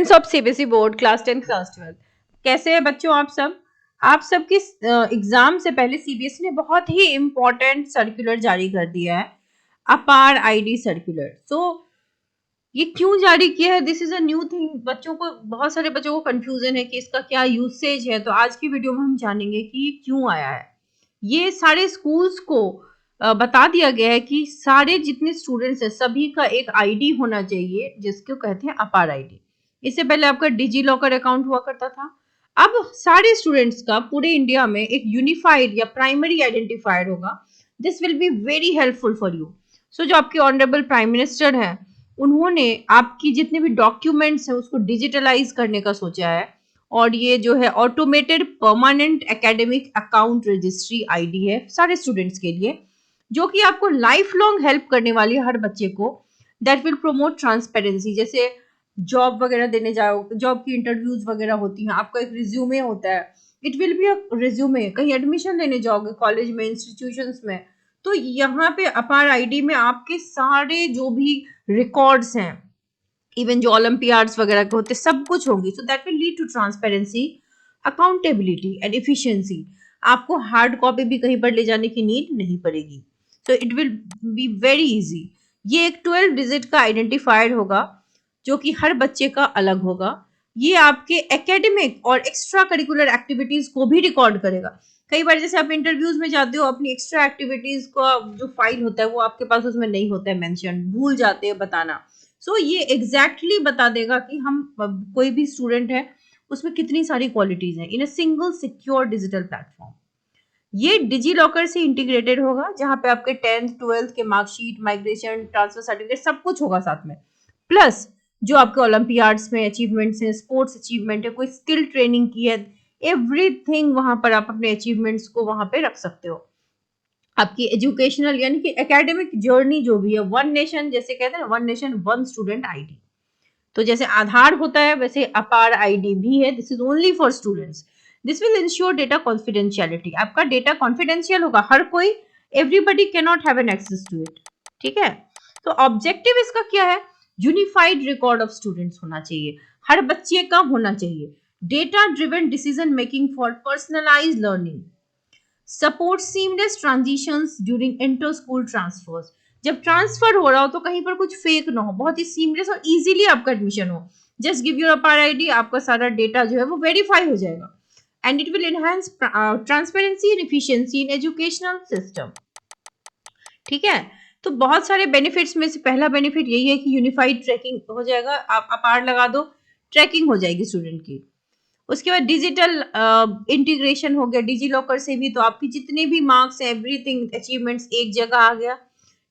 Students of CBSE board class 10 class 12 कैसे हैं बच्चों आप सबकी एग्जाम से पहले सीबीएसई ने बहुत ही इंपॉर्टेंट सर्कुलर जारी कर दिया है, अपार आईडी सर्कुलर। ये क्यों जारी किया है? This is a new thing. बहुत सारे बच्चों को कंफ्यूजन है कि इसका क्या यूसेज है, तो आज की वीडियो में हम जानेंगे कि ये क्यों आया है। ये सारे स्कूल्स को बता दिया गया है कि सारे जितने स्टूडेंट्स हैं सभी का एक आईडी होना चाहिए, जिसको कहते हैं अपार आईडी। इससे पहले आपका डिजी लॉकर अकाउंट हुआ करता था। अब सारे स्टूडेंट्स का पूरे इंडिया में एक यूनिफाइड या प्राइमरी आइडेंटिफायर होगा। This will be very helpful for you. So जो आपके ऑनरेबल प्राइम मिनिस्टर हैं, उन्होंने आपकी जितने भी डॉक्यूमेंट्स हैं उसको डिजिटलाइज करने का सोचा है, और ये जो है automated permanent academic account registry ID है सारे स्टूडेंट्स के लिए, जो कि आपको लाइफ लॉन्ग हेल्प करने वाली है हर बच्चे को। That will promote transparency. जैसे जॉब वगैरह देने जाओ, जॉब की इंटरव्यूज वगैरह होती हैं, आपका एक रिज्यूमे होता है, it will be a resume. कहीं एडमिशन लेने जाओगे कॉलेज में, इंस्टीट्यूशंस में, तो यहाँ पे अपार आईडी में आपके सारे जो भी रिकॉर्ड्स हैं, इवन जो ओलंपियाड्स वगैरह के होते, सब कुछ होंगी। So that will lead to transparency, accountability and efficiency. आपको हार्ड कॉपी भी कहीं पर ले जाने की नीड नहीं पड़ेगी। So it will be very easy. ये एक 12 डिजिट का आइडेंटिफायर होगा जो कि हर बच्चे का अलग होगा। ये आपके एकेडमिक और एक्स्ट्रा करिकुलर एक्टिविटीज को भी रिकॉर्ड करेगा। कई बार जैसे आप इंटरव्यूज में जाते हो, अपनी एक्स्ट्रा एक्टिविटीज का जो फाइल होता है वो आपके पास उसमें नहीं होता है मेंशन, भूल जाते हैं बताना। सो ये एग्जैक्टली बता देगा कि हम कोई भी स्टूडेंट है उसमें कितनी सारी क्वालिटीज हैं in a single secure digital platform. ये डिजी लॉकर से इंटीग्रेटेड होगा, जहां पे आपके 10th 12th के मार्कशीट, माइग्रेशन, ट्रांसफर सर्टिफिकेट सब कुछ होगा साथ में। प्लस जो आपके ओलंपियाड्स में अचीवमेंट्स हैं, स्पोर्ट्स अचीवमेंट है, कोई स्किल ट्रेनिंग की है, एवरीथिंग वहां पर आप अपने अचीवमेंट्स को वहां पे रख सकते हो। आपकी एजुकेशनल यानी कि एकेडमिक जर्नी जो भी है, वन नेशन जैसे कहते हैं, one nation one student ID. तो जैसे आधार होता है वैसे अपार आईडी भी है। This is only for students. This will ensure data confidentiality. आपका डेटा कॉन्फिडेंशियल होगा, हर कोई, everybody can not have an access to it. ठीक है, तो ऑब्जेक्टिव इसका क्या है? यूनिफाइड रिकॉर्ड ऑफ स्टूडेंट्स होना चाहिए, हर बच्चे का होना चाहिए। Data driven decision making for personalised learning, support seamless transitions during inter school transfers. जब ट्रांसफर हो रहा हो तो कहीं पर कुछ फेक ना हो, बहुत ही सीमलेस और इजीली आपका एडमिशन हो। जस्ट गिव योर अपार आईडी, आपका सारा डेटा जो है वो वेरीफाई हो जाएगा, and it will enhance transparency and efficiency in educational system. ठीक है, तो बहुत सारे बेनिफिट्स में से पहला बेनिफिट यही है कि यूनिफाइड ट्रैकिंग हो जाएगा। आप अपार लगा दो, ट्रैकिंग हो जाएगी स्टूडेंट की। उसके बाद डिजिटल इंटीग्रेशन हो गया डिजी लॉकर से भी, तो आपकी जितने भी मार्क्स हैं, एवरीथिंग अचीवमेंट्स एक जगह आ गया।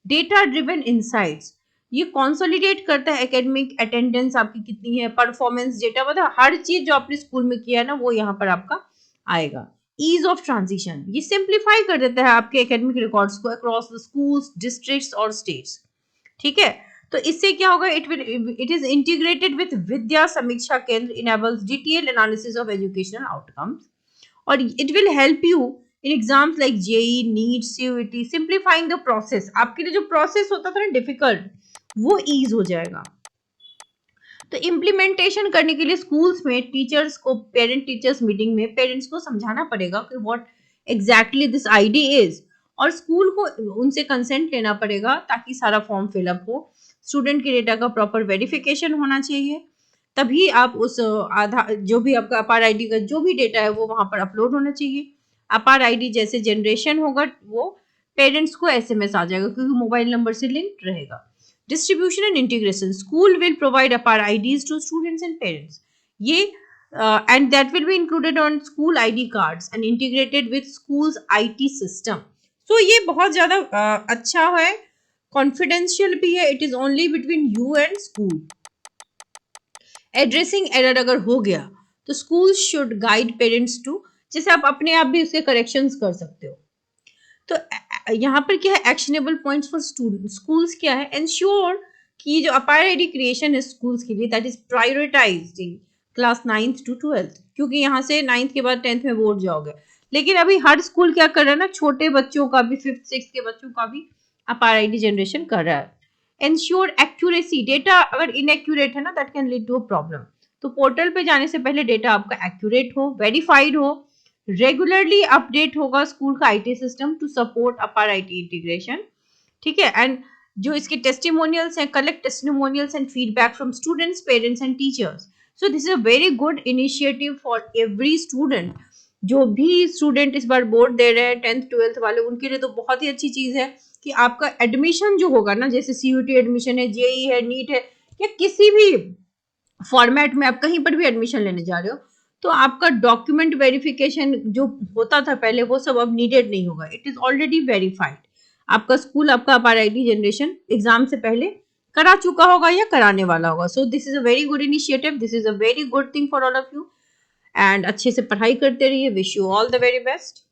डेटा ड्रिवन इनसाइट्स, ये कंसोलिडेट करता है एकेडमिक अटेंडेंस आपकी कितनी है, परफॉर्मेंस डेटा, मतलब हर चीज जो आपने स्कूल में किया है ना वो यहाँ पर आपका आएगा। ईज ऑफ ट्रांजिशन, ये सिंप्लीफाई कर देता है आपके एकेडमिक रिकॉर्ड्स को अक्रॉस द स्कूल्स, डिस्ट्रिक्ट्स और स्टेट्स। ठीक है, तो इससे क्या होगा? It is integrated with Vidya Samiksha Kendra, enables detail analysis of educational outcomes, और it will help you in exams like JEE, NEET, CUET, simplifying the process. आपके लिए जो प्रोसेस होता था ना डिफिकल्ट, वो ईज हो जाएगा। तो इम्प्लीमेंटेशन करने के लिए स्कूल्स में टीचर्स को पेरेंट टीचर्स मीटिंग में पेरेंट्स को समझाना पड़ेगा कि what exactly this ID is, और स्कूल को उनसे कंसेंट लेना पड़ेगा ताकि सारा फॉर्म फिलअप हो। स्टूडेंट के डेटा का प्रॉपर वेरिफिकेशन होना चाहिए, तभी आप उस आधार जो भी आपका अपार आईडी का जो भी डेटा है वो वहां पर अपलोड होना चाहिए। अपार आईडी जैसे जनरेशन होगा वो पेरेंट्स को एसएमएस आ जाएगा क्योंकि मोबाइल नंबर से लिंक रहेगा। Distribution and integration, school will provide APAR IDs to students and parents. ये and that will be included on school ID cards and integrated with school's IT system. So ये बहुत ज़्यादा अच्छा है, confidential भी है, it is only between you and school. Addressing error अगर हो गया तो schools should guide parents to, जैसे आप अपने आप भी उसके corrections कर सकते हो। तो यहाँ पर क्या है? Actionable points for student, schools क्या है? एंश्योर कि जो अपार आईडी क्रिएशन है स्कूल्स के लिए, that is prioritising class 9th to 12th, क्योंकि यहाँ से 9th के बाद 10th में बोर्ड जाओगे। लेकिन अभी हर स्कूल क्या कर रहा है ना, छोटे बच्चों का भी, 5th 6th के बच्चों का भी अपार आईडी जनरेशन कर रहा है। एंश्योर एक्यूरेसी, डेटा अगर इनएक्यूरेट है ना that can lead to a problem. तो पोर्टल पे जाने से पहले डेटा आपका एक्यूरेट हो, वेरीफाइड हो, रेगुलरली अपडेट होगा स्कूल का आईटी सिस्टम टू सपोर्ट अपार आईटी इंटीग्रेशन, ठीक है। एंड जो इसके टेस्टिमोनियल्स हैं, collect testimonials and feedback from students, parents and teachers. So this is a very good initiative for every student. जो भी स्टूडेंट इस बार बोर्ड दे रहे हैं 10th 12th वाले, उनके लिए तो बहुत ही अच्छी चीज है कि आपका एडमिशन जो होगा ना, जैसे सीयूटी एडमिशन है, जेई है, नीट है, या किसी भी फॉर्मेट में आप कहीं पर भी एडमिशन लेने जा रहे हो, तो आपका डॉक्यूमेंट वेरिफिकेशन जो होता था पहले, वो सब अब नीडेड नहीं होगा। It is already verified. आपका स्कूल आपका अपार आईटी जनरेशन एग्जाम से पहले करा चुका होगा या कराने वाला होगा। So this is a very good initiative, this is a very good thing for all of you. And अच्छे से पढ़ाई करते रहिए। Wish you all the very best.